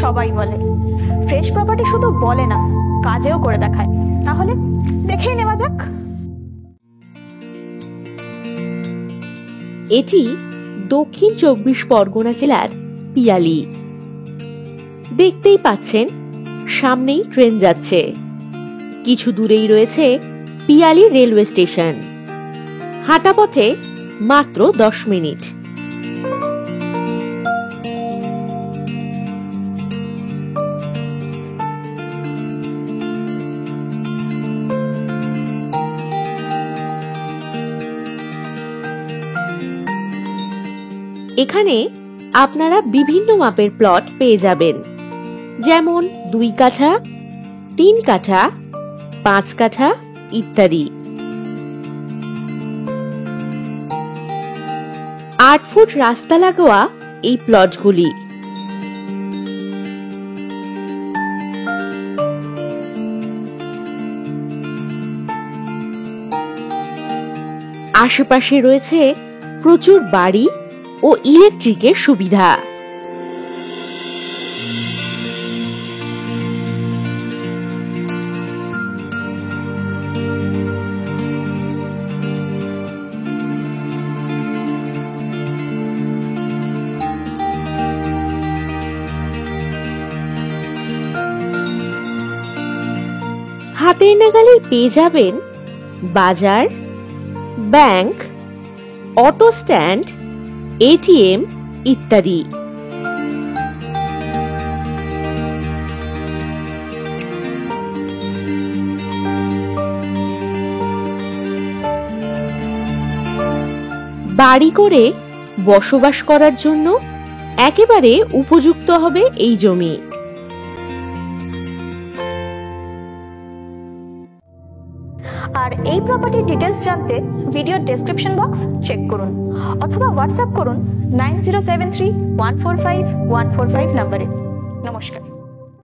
সবাই বলে। Fresh property শুধু বলে না, কাজেও করে দেখায়। তাহলে দেখেই নেওয়া যাক। এটি দক্ষিণ 24 পরগনা জেলার পিয়ালি। দেখতেই পাচ্ছেন সামনেই ট্রেন যাচ্ছে, কিছু দূরেই রয়েছে পিয়ালি রেলওয়ে স্টেশন। হাঁটা পথে মাত্র 10 মিনিট। এখানে আপনারা বিভিন্ন মাপের প্লট পেয়ে যাবেন, যেমন 2 কাঠা, 3 কাঠা, 5 কাঠা ইত্যাদি। 8 ফুট রাস্তা লাগোয়া এই প্লটগুলি। আশেপাশে রয়েছে প্রচুর বাড়ি ও ইলেকট্রিকের সুবিধা। হাতের নাগালেই পেয়ে যাবেন বাজার, ব্যাংক, অটো স্ট্যান্ড, এটিএম ইত্যাদি। বাড়ি করে বসবাস করার জন্য একেবারে উপযুক্ত হবে এই জমি। আর এই প্রপার্টির ডিটেলস জানতে ভিডিওর ডেসক্রিপশন বক্স চেক করুন অথবা হোয়াটসঅ্যাপ করুন 9073145145 নম্বরে। নমস্কার।